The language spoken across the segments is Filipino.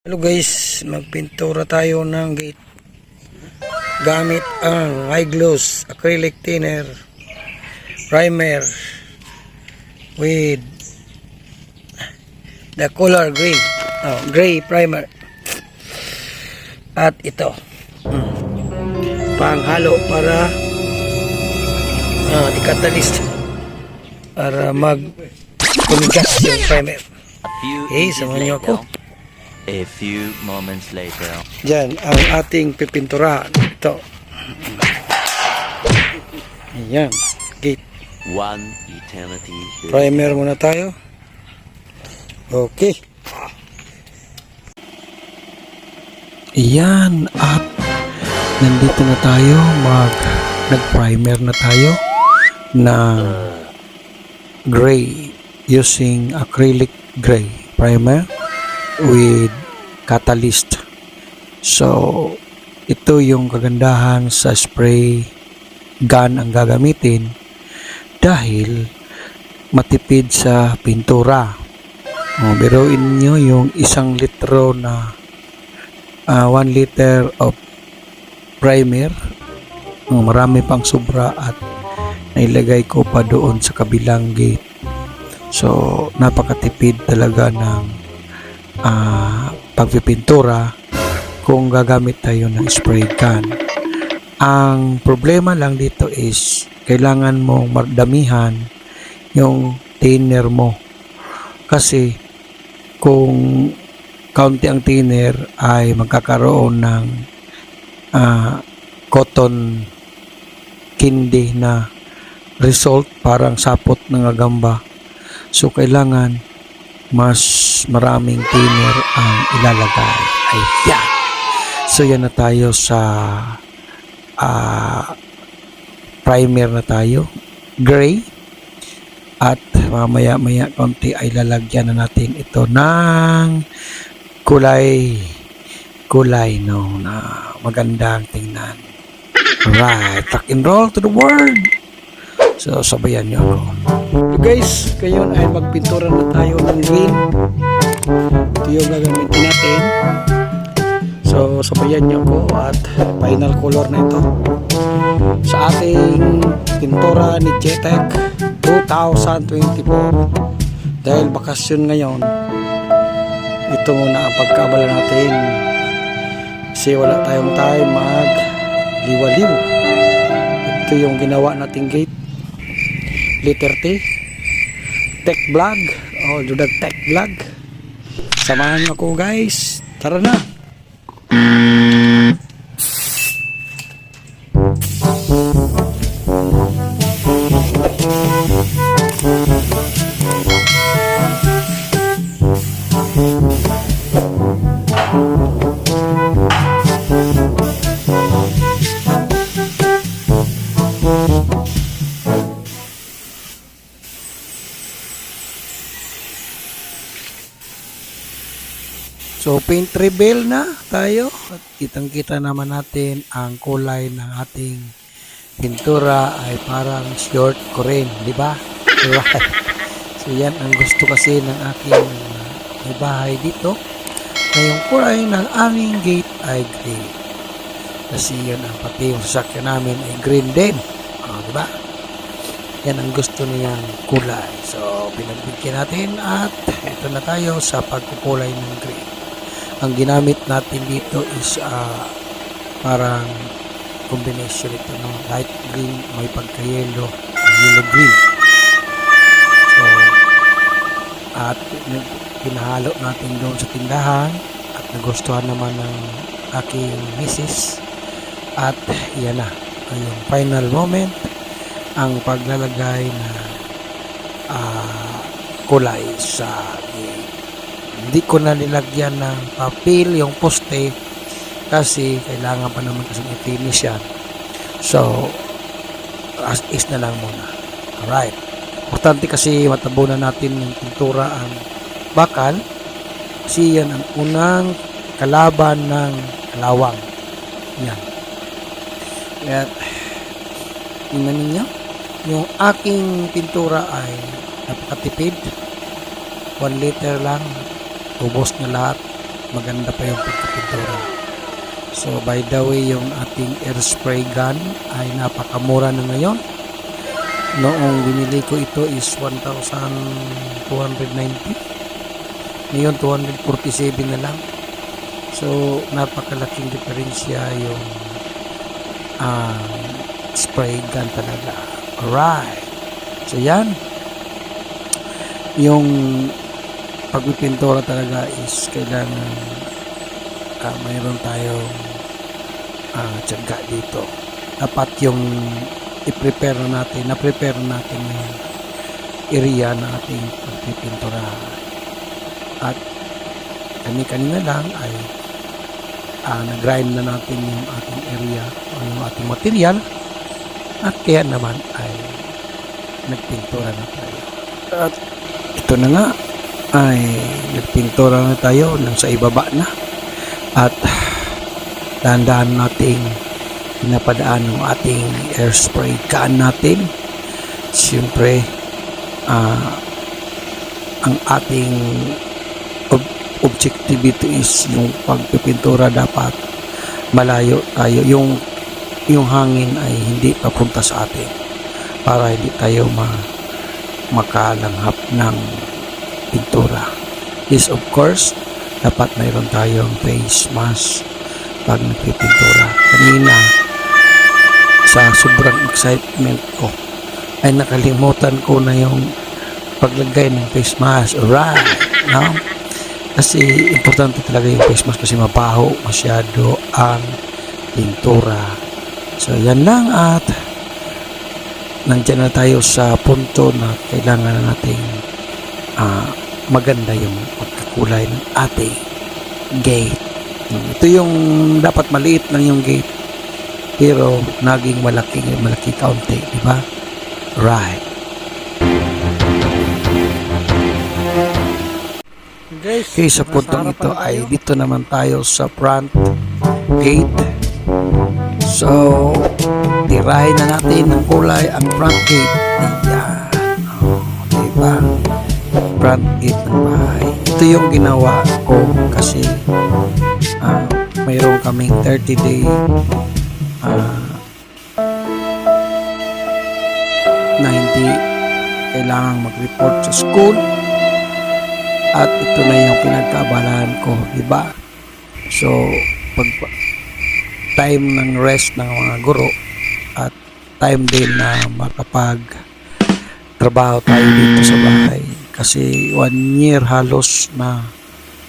Hello guys, magpintura tayo ng gate gamit ang high gloss acrylic thinner primer with the color green, gray primer at ito panghalo para i-catalyst para mag-tumigas yung primer. Okay, samahan nyo ako. A few moments later. Diyan ang ating pipinturahan. Ito. Ayan. Gate. One eternity. Primer muna tayo. Okay. Ayan. At nandito na tayo. Nag-primer na tayo ng gray using acrylic gray primer with catalyst. So ito yung kagandahan sa spray gun ang gagamitin dahil matipid sa pintura. Biruin nyo yung 1 litro na 1 liter of primer, marami pang sobra at nailagay ko pa doon sa kabilang gate. So napakatipid talaga ng pagpipintura kung gagamit tayo ng spray gun. Ang problema lang dito is kailangan mong mardamihan yung thinner mo, kasi kung kaunti ang thinner ay magkakaroon ng cotton candy na result, parang sapot ng gagamba. So kailangan mas maraming thinner ang ilalagay. Ayan. So yan na tayo sa primer na tayo. Gray. At mamaya konti ay lalagyan na natin ito ng kulay na magandang tingnan. Alright. Rock and roll to the world. So sabayan nyo ako. So guys, ngayon ay magpintura na tayo ng green. Ito yung gagamitin natin. So sabayan nyo ako at final color na ito sa ating pintura ni Jetec 2024. Dahil bakasyon ngayon, ito muna ang pagkabala natin kasi wala tayong time mag-liwaliw. Ito yung ginawa nating gate, letter T, Tech Vlog, Judag Tech Vlog. Samahan nyo ako guys, tara na. So paint reveal na tayo at kitang-kita naman natin ang kulay ng ating pintura ay parang short korean, di ba? Right. So yan ang gusto kasi ng aking bahay dito, na yung kulay ng aming gate ay green. Kasi yan ang pati yung sasakyan namin ay green din. Di ba? Yan ang gusto niyang kulay. So pinagbigyan natin at ito na tayo sa pagkukulay ng green. Ang ginamit natin dito is parang combination ito ng light green, may pagka-yellow, yellow green. So at pinahalo natin doon sa tindahan at nagustuhan naman ng aking misis. At yan na yung final moment, ang paglalagay na kulay sa hindi ko na nilagyan ng papel yung poste kasi kailangan pa naman kasi i-finish yan. So as is na lang muna. Alright. Importante kasi matabunan natin yung pintura ang bakal kasi yan ang unang kalaban ng kalawang. Yan. At tingnan ninyo, yung aking pintura ay napakatipid. 1 liter lang, ubos na lahat. maganda pa yung pagkapintura. So by the way, yung ating air spray gun ay napakamura na ngayon. Noong binili ko ito is 1,290. Ngayon 247 na lang. So napakalaking diferensya yung spray gun talaga. Alright. So yan. Yung pagpipintura talaga is kailangan mayroon tayong tiyaga dito. Dapat yung i-prepare natin yung area na ating pagpipintura. At kanina lang ay nag-grind na natin yung ating area o yung ating material, at kaya naman ay nagpintura na tayo. At ito na nga ay nagpintura na tayo nang sa ibaba na, at dahan-dahan nating pinapadaan ng ating air spray gun natin. Siyempre ang ating objectivity is yung pagpipintura, dapat malayo tayo, yung hangin ay hindi papunta sa atin para hindi tayo makalanghap ng pintura. Yes, of course, dapat mayroon tayong face mask pag nagpipintura. Kanina sa sobrang excitement ko ay nakalimutan ko na yung paglagay ng face mask. Alright, no? Kasi importante talaga yung face mask kasi mabaho masyado ang pintura. So yan lang, at nandiyan na tayo sa punto na kailangan na nating maganda yung pagkakulay ng ating gate. Ito yung dapat maliit lang yung gate, pero naging malaki kaunti, di ba? Right. Okay, sa puntong ito ay dito naman tayo sa front gate. So, tirahin na natin ng kulay ang front gate. Ayan. Diba? Front gate ng bahay. Ito yung ginawa ko kasi mayroon kaming 30-day 90 kailangang mag-report sa school. At ito na yung pinagkaabalahan ko, diba? So, pag time ng rest ng mga guro at time din na makapag trabaho tayo dito sa bahay, kasi 1 year halos na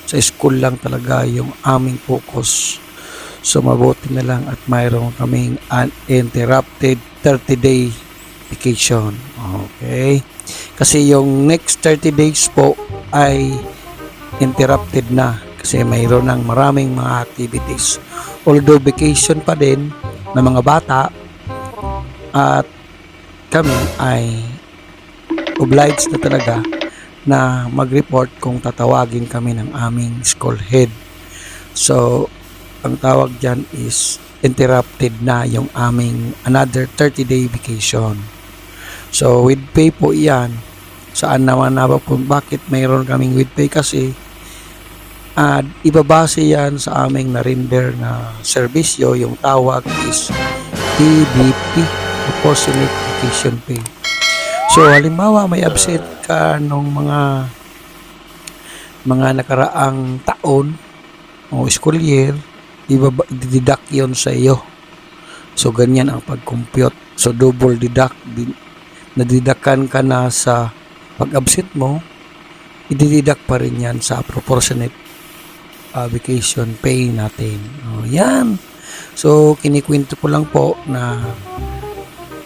sa school lang talaga yung aming focus. So mabuti na lang at mayroon kaming uninterrupted 30-day vacation. Okay, kasi yung next 30 days po ay interrupted na kasi mayroon ng maraming mga activities. Although vacation pa din ng mga bata, at kami ay obliged na talaga na mag-report kung tatawagin kami ng aming school head. So, ang tawag dyan is interrupted na yung aming another 30-day vacation. So, with pay po yan. Saan naman na po bakit mayroon kaming with pay? Kasi ibabase yan sa aming na-render na serbisyo. Yung tawag is PVP, Proportionate Vacation Pay. So halimbawa may absent ka nung mga nakaraang taon o school year, i-deduct yun sa iyo. So ganyan ang pag-compute. So double deduct, nadidakan ka na sa pag-absent mo, i-deduct pa rin yan sa proportionate vacation pay natin. Yan. So kinikwento ko lang po na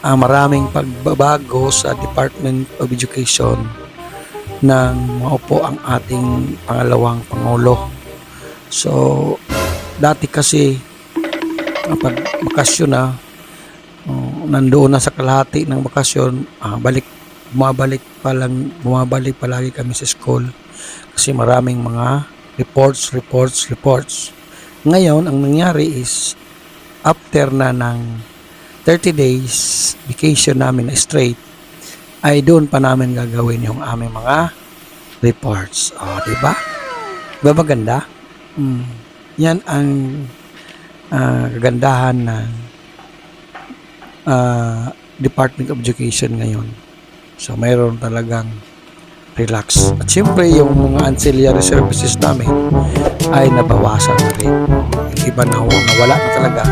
maraming pagbabago sa Department of Education nang maupo ang ating pangalawang Pangulo. So dati kasi pag bakasyon na, nandoon na sa kalahati ng bakasyon, bumabalik palagi kami sa school kasi maraming mga reports. Ngayon ang nangyari is after na ng 30 days vacation namin na straight, ay doon pa namin gagawin yung aming mga reports. Diba? Diba maganda? Yan ang kagandahan ng Department of Education ngayon. So, mayroon talagang relax. At siyempre, yung mga ancillary services namin ay nabawasan na rin. Yung iba na nawala na talaga,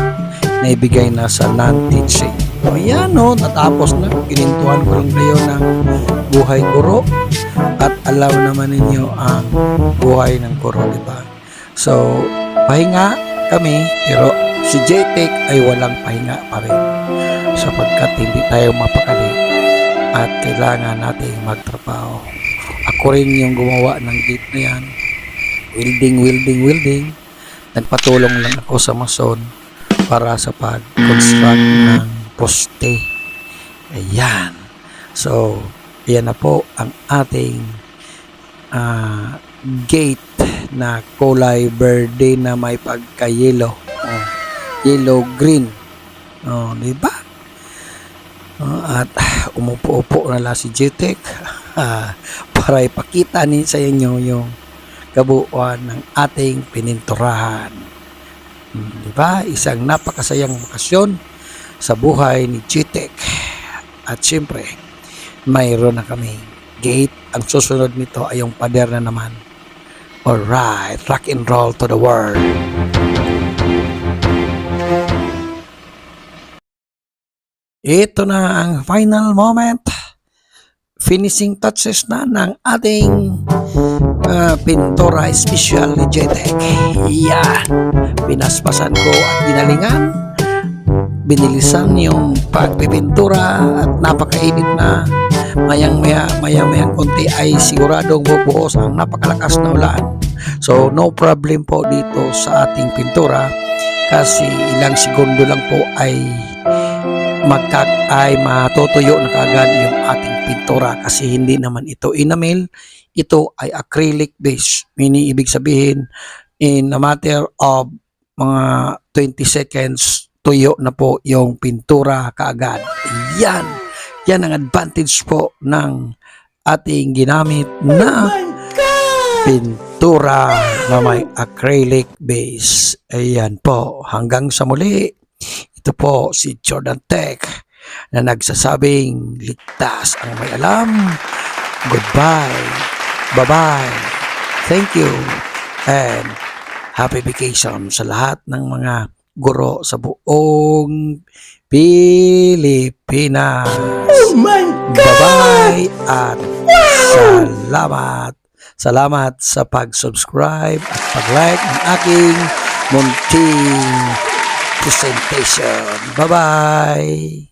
naibigay na sa non-teaching. O yan o, natapos na. Kinintuhan ko lang kayo ng buhay guro at alam naman ninyo ang buhay ng guro, di ba? So, pahinga kami, pero si JTech ay walang pahinga pa rin sapagkat hindi tayo mapakali at kailangan natin magtrabaho. Ako rin yung gumawa ng gate na yan. Welding. Nagpatulong lang ako sa mason para sa pag-construct ng poste. Ayan. So, yan na po ang ating gate na kulay verde na may pagka-yellow. Yellow-green. Di ba? At umupo-upo na lang si JTech para ipakita sa inyo yung kabuuan ng ating pininturahan. Di ba? Isang napakasayang bakasyon sa buhay ni JTech. At siyempre, mayroon na kami gate. Ang susunod nito ay yung pader na naman. Alright, rock and roll to the world. Ito na ang final moment. Finishing touches na ng ating pintura special ni JTech. Yan. Pinaspasan ko at ginalingan. Binilisan yung pagpipintura at napakainit na. Mayang konti ay siguradong bubuhos ang napakalakas na ulan. So no problem po dito sa ating pintura kasi ilang segundo lang po ay matutuyo na kaagad yung ating pintura kasi hindi naman ito enamel, ito ay acrylic base. Meaning ibig sabihin in a matter of mga 20 seconds tuyo na po yung pintura kaagad. Yan ang advantage po ng ating ginamit na pintura na may acrylic base. Ayan po, hanggang sa muli. Ito po si Jordan Tech na nagsasabing ligtas ang may alam. Goodbye. Bye-bye. Thank you. And happy vacation sa lahat ng mga guro sa buong Pilipinas. Oh my God! Bye-bye at salamat. Salamat sa pag-subscribe at pag-like ng aking munting presentation. Bye-bye!